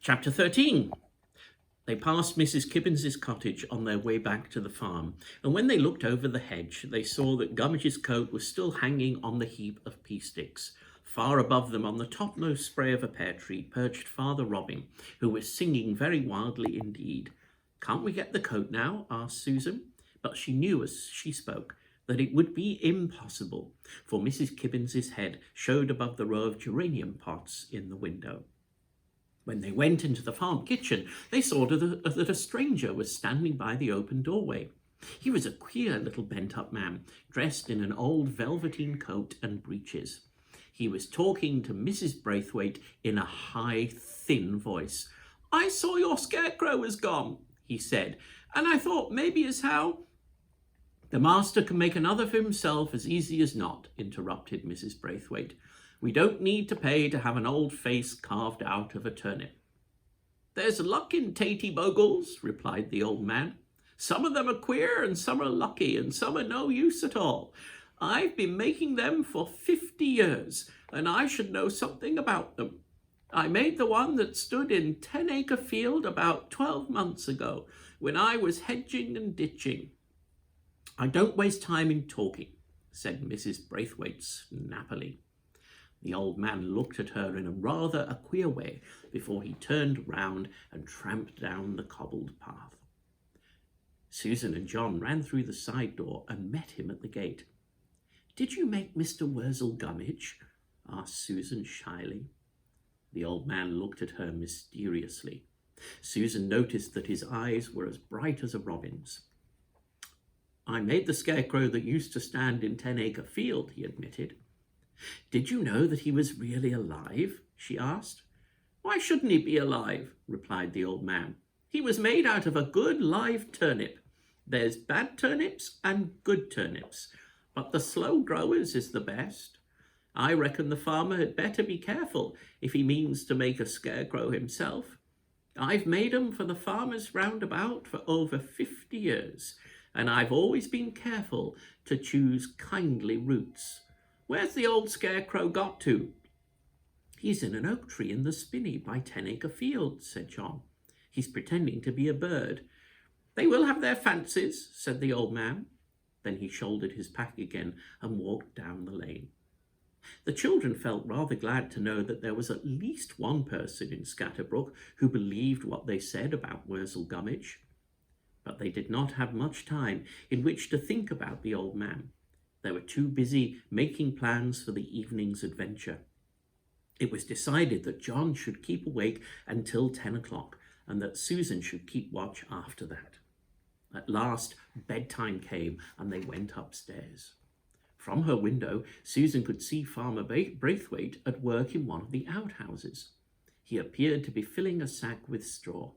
Chapter 13. They passed Mrs. Kibbins's cottage on their way back to the farm, and when they looked over the hedge, they saw that Gummidge's coat was still hanging on the heap of pea sticks. Far above them, on the topmost spray of a pear tree, perched Father Robin, who was singing very wildly indeed. "Can't we get the coat now?" asked Susan. But she knew as she spoke that it would be impossible, for Mrs. Kibbins's head showed above the row of geranium pots in the window. When they went into the farm kitchen, they saw that a stranger was standing by the open doorway. He was a queer little bent-up man, dressed in an old velveteen coat and breeches. He was talking to Mrs. Braithwaite in a high, thin voice. "I saw your scarecrow was gone," he said, "and I thought maybe as how—" "The master can make another for himself as easy as not," interrupted Mrs. Braithwaite. "We don't need to pay to have an old face carved out of a turnip." "There's luck in Tatey Bogles," replied the old man. "Some of them are queer, and some are lucky, and some are no use at all. I've been making them for 50 years, and I should know something about them. I made the one that stood in 10-acre field about 12 months ago, when I was hedging and ditching." "I don't waste time in talking," said Mrs. Braithwaite snappily. The old man looked at her in rather a queer way before he turned round and tramped down the cobbled path. Susan and John ran through the side door and met him at the gate. "Did you make Mr. Wurzel Gummidge?" asked Susan shyly. The old man looked at her mysteriously. Susan noticed that his eyes were as bright as a robin's. "I made the scarecrow that used to stand in 10-acre field," he admitted. "Did you know that he was really alive?" she asked. "Why shouldn't he be alive?" replied the old man. "He was made out of a good live turnip. There's bad turnips and good turnips, but the slow growers is the best. I reckon the farmer had better be careful if he means to make a scarecrow himself. I've made 'em for the farmers round about for over 50 years, and I've always been careful to choose kindly roots. Where's the old scarecrow got to?" "He's in an oak tree in the spinney by 10-acre field," said John. "He's pretending to be a bird." "They will have their fancies," said the old man. Then he shouldered his pack again and walked down the lane. The children felt rather glad to know that there was at least one person in Scatterbrook who believed what they said about Wurzel Gummidge. But they did not have much time in which to think about the old man. They were too busy making plans for the evening's adventure. It was decided that John should keep awake until 10 o'clock and that Susan should keep watch after that. At last, bedtime came and they went upstairs. From her window, Susan could see Farmer Braithwaite at work in one of the outhouses. He appeared to be filling a sack with straw.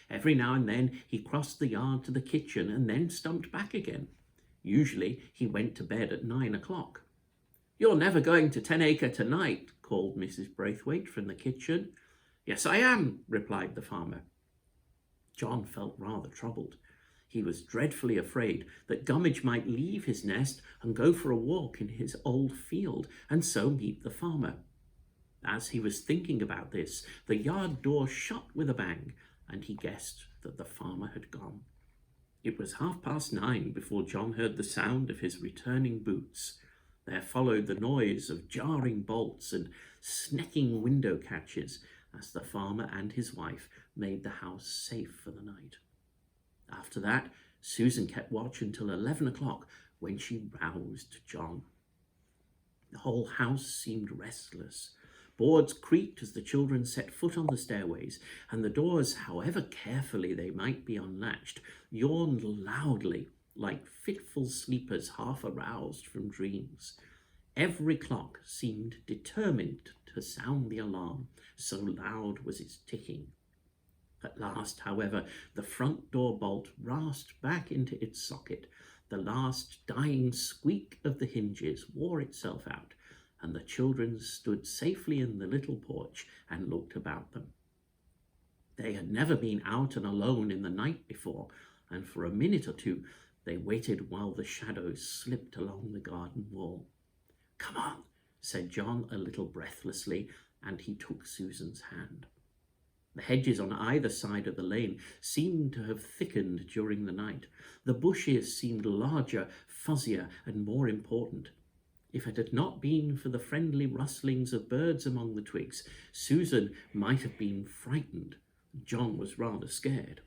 Every now and then he crossed the yard to the kitchen and then stumped back again. Usually he went to bed at 9 o'clock. "You're never going to 10-acre tonight," called Mrs. Braithwaite from the kitchen. "Yes, I am," replied the farmer. John felt rather troubled. He was dreadfully afraid that Gummidge might leave his nest and go for a walk in his old field, and so meet the farmer. As he was thinking about this, the yard door shut with a bang, and he guessed that the farmer had gone. It was 9:30 before John heard the sound of his returning boots. There followed the noise of jarring bolts and snecking window catches as the farmer and his wife made the house safe for the night. After that, Susan kept watch until 11 o'clock, when she roused John. The whole house seemed restless. Boards creaked as the children set foot on the stairways, and the doors, however carefully they might be unlatched, yawned loudly, like fitful sleepers half aroused from dreams. Every clock seemed determined to sound the alarm, so loud was its ticking. At last, however, the front door bolt rasped back into its socket. The last dying squeak of the hinges wore itself out, and the children stood safely in the little porch and looked about them. They had never been out and alone in the night before, and for a minute or two they waited while the shadows slipped along the garden wall. "Come on," said John a little breathlessly, and he took Susan's hand. The hedges on either side of the lane seemed to have thickened during the night. The bushes seemed larger, fuzzier, and more important. If it had not been for the friendly rustlings of birds among the twigs, Susan might have been frightened. John was rather scared.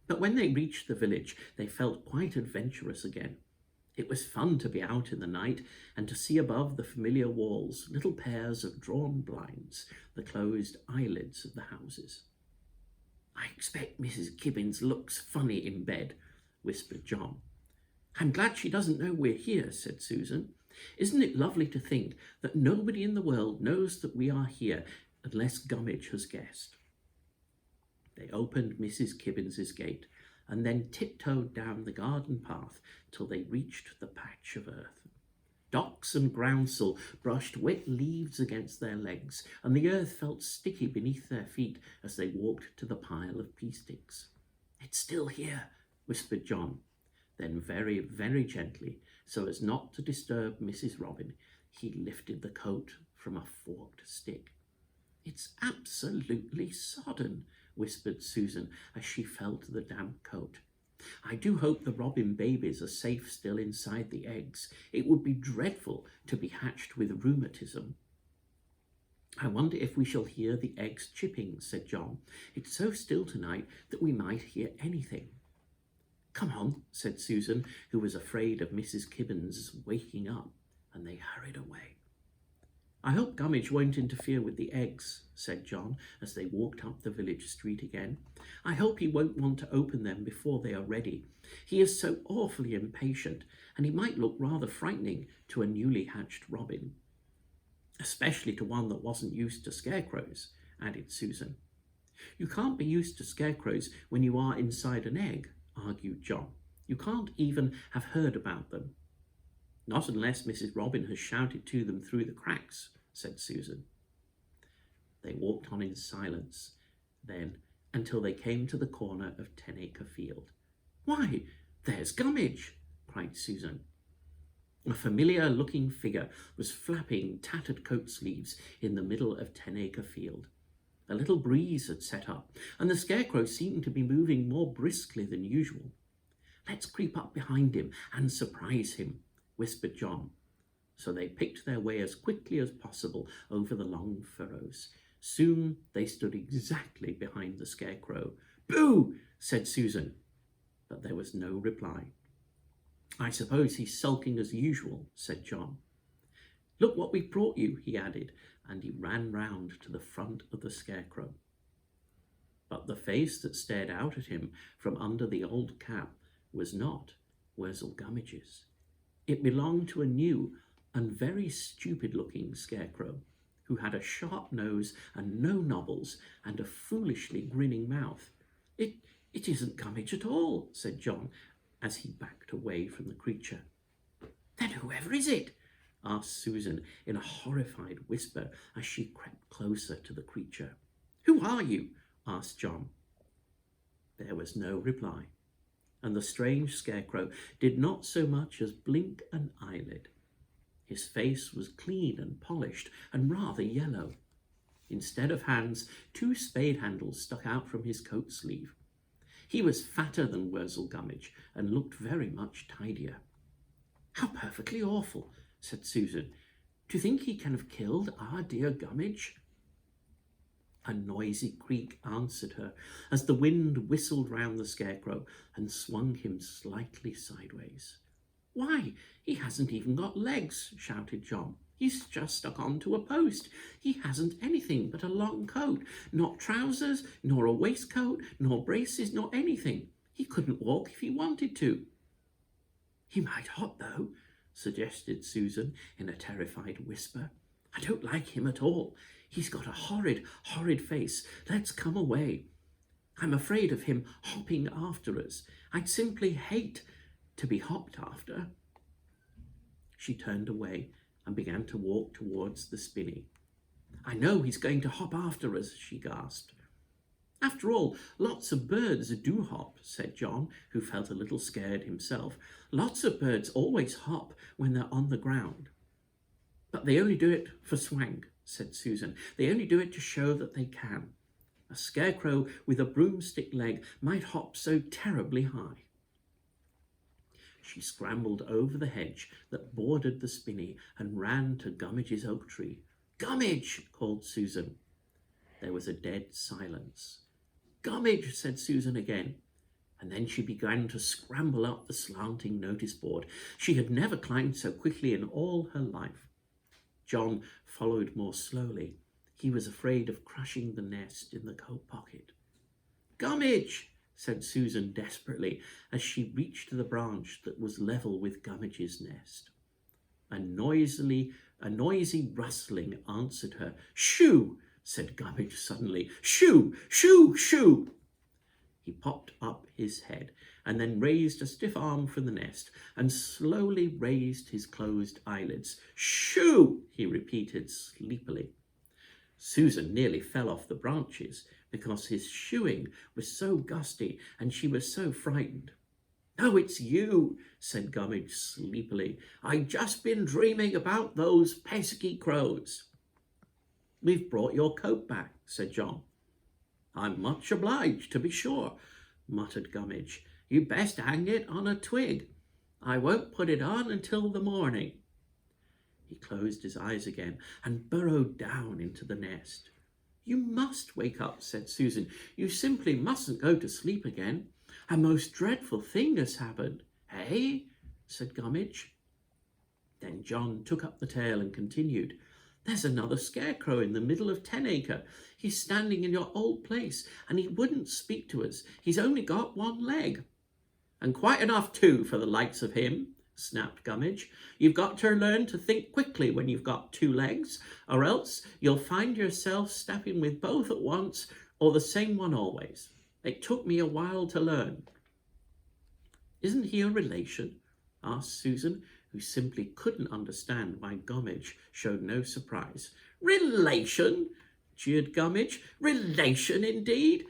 But when they reached the village, they felt quite adventurous again. It was fun to be out in the night and to see above the familiar walls little pairs of drawn blinds, the closed eyelids of the houses. "I expect Mrs. Gibbons looks funny in bed," whispered John. "I'm glad she doesn't know we're here," said Susan. "Isn't it lovely to think that nobody in the world knows that we are here unless Gummidge has guessed?" They opened Mrs. Gibbons's gate and then tiptoed down the garden path till they reached the patch of earth. Docks and groundsel brushed wet leaves against their legs, and the earth felt sticky beneath their feet as they walked to the pile of pea sticks. "It's still here," whispered John. Then very, very gently, so as not to disturb Mrs. Robin, he lifted the coat from a forked stick. "It's absolutely sodden," whispered Susan as she felt the damp coat. "I do hope the robin babies are safe still inside the eggs. It would be dreadful to be hatched with rheumatism." "I wonder if we shall hear the eggs chipping," said John. "It's so still tonight that we might hear anything." "Come on," said Susan, who was afraid of Mrs. Gibbons waking up, and they hurried away. "I hope Gummidge won't interfere with the eggs," said John as they walked up the village street again. "I hope he won't want to open them before they are ready. He is so awfully impatient, and he might look rather frightening to a newly hatched robin." "Especially to one that wasn't used to scarecrows," added Susan. "You can't be used to scarecrows when you are inside an egg," argued John. "You can't even have heard about them." "Not unless Mrs. Robin has shouted to them through the cracks," said Susan. They walked on in silence, then, until they came to the corner of 10-Acre Field. "Why, there's Gummidge!" cried Susan. A familiar-looking figure was flapping tattered coat sleeves in the middle of 10-Acre Field. A little breeze had set up, and the scarecrow seemed to be moving more briskly than usual. "Let's creep up behind him and surprise him," whispered John. So they picked their way as quickly as possible over the long furrows. Soon they stood exactly behind the scarecrow. "Boo!" said Susan, but there was no reply. "I suppose he's sulking as usual," said John. "Look what we've brought you," he added, and he ran round to the front of the scarecrow. But the face that stared out at him from under the old cap was not Wurzel Gummidge's. It belonged to a new and very stupid-looking scarecrow, who had a sharp nose and no nobbles and a foolishly grinning mouth. It isn't Gummidge at all," said John, as he backed away from the creature. "Then whoever is it?" asked Susan in a horrified whisper as she crept closer to the creature. "Who are you?" asked John. There was no reply, and the strange scarecrow did not so much as blink an eyelid. His face was clean and polished and rather yellow. Instead of hands, 2 spade handles stuck out from his coat sleeve. He was fatter than Wurzel Gummidge and looked very much tidier. "How perfectly awful," said Susan. "Do you think he can have killed our dear Gummidge?" A noisy creak answered her as the wind whistled round the scarecrow and swung him slightly sideways. "Why, he hasn't even got legs," shouted John. "He's just stuck onto a post. He hasn't anything but a long coat, not trousers, nor a waistcoat, nor braces, nor anything. He couldn't walk if he wanted to." "He might hop, though," suggested Susan in a terrified whisper. "I don't like him at all. He's got a horrid, horrid face. Let's come away. I'm afraid of him hopping after us. I'd simply hate to be hopped after." She turned away and began to walk towards the spinney. "I know he's going to hop after us," she gasped. "After all, lots of birds do hop," said John, who felt a little scared himself. "Lots of birds always hop when they're on the ground." "But they only do it for swank," said Susan. "They only do it to show that they can. A scarecrow with a broomstick leg might hop so terribly high. She scrambled over the hedge that bordered the spinney and ran to Gummage's oak tree. "Gummage!" called Susan. There was a dead silence. "Gummage!" said Susan again. And then she began to scramble up the slanting notice board. She had never climbed so quickly in all her life. John followed more slowly. He was afraid of crushing the nest in the coat pocket. "Gummage!" said Susan desperately as she reached the branch that was level with Gummage's nest. A noisy rustling answered her. "Shoo!" said Gummage suddenly. "Shoo! Shoo! Shoo!" He popped up his head and then raised a stiff arm from the nest and slowly raised his closed eyelids. "Shoo!" he repeated sleepily. Susan nearly fell off the branches because his shooing was so gusty and she was so frightened. "Oh, it's you," said Gummage sleepily. "I've just been dreaming about those pesky crows." "We've brought your coat back," said John. "I'm much obliged, to be sure," muttered Gummage. "You'd best hang it on a twig. I won't put it on until the morning." He closed his eyes again and burrowed down into the nest. "You must wake up," said Susan. "You simply mustn't go to sleep again. A most dreadful thing has happened." "Eh?" said Gummage. Then John took up the tale and continued. "There's another scarecrow in the middle of 10 Acre. He's standing in your old place, and he wouldn't speak to us. He's only got one leg." "And quite enough too for the likes of him," snapped Gummage. "You've got to learn to think quickly when you've got 2 legs, or else you'll find yourself stepping with both at once, or the same one always. It took me a while to learn." "Isn't he a relation?" asked Susan, who simply couldn't understand why Gummage showed no surprise. "Relation?" jeered Gummage. "Relation indeed!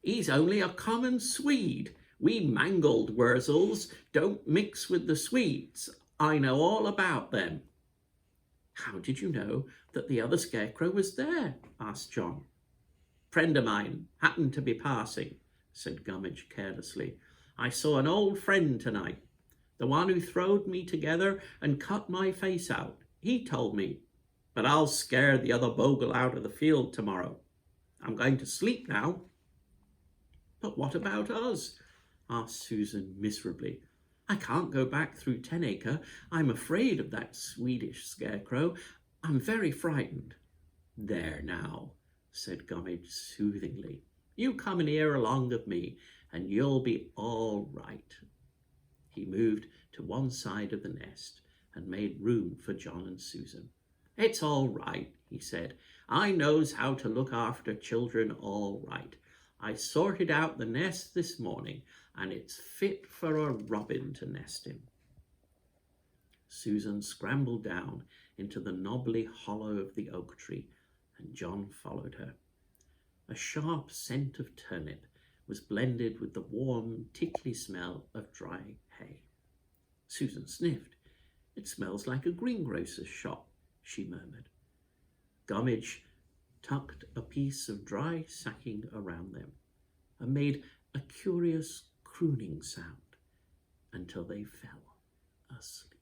He's only a common Swede. We mangled Wurzels don't mix with the Swedes. I know all about them." "How did you know that the other scarecrow was there?" asked John. "Friend of mine happened to be passing," said Gummage carelessly. "I saw an old friend tonight. The one who throwed me together and cut my face out. He told me. But I'll scare the other bogle out of the field tomorrow. I'm going to sleep now." "But what about us?" asked Susan miserably. "I can't go back through 10 Acre. I'm afraid of that Swedish scarecrow. I'm very frightened." "There now," said Gummage soothingly. "You come near along of me, and you'll be all right." He moved to one side of the nest and made room for John and Susan. "It's all right," he said. "I knows how to look after children all right. I sorted out the nest this morning, and it's fit for a robin to nest in." Susan scrambled down into the knobbly hollow of the oak tree, and John followed her. A sharp scent of turnip was blended with the warm, tickly smell of dry hay. Susan sniffed. "It smells like a greengrocer's shop," she murmured. Gummage tucked a piece of dry sacking around them and made a curious crooning sound until they fell asleep.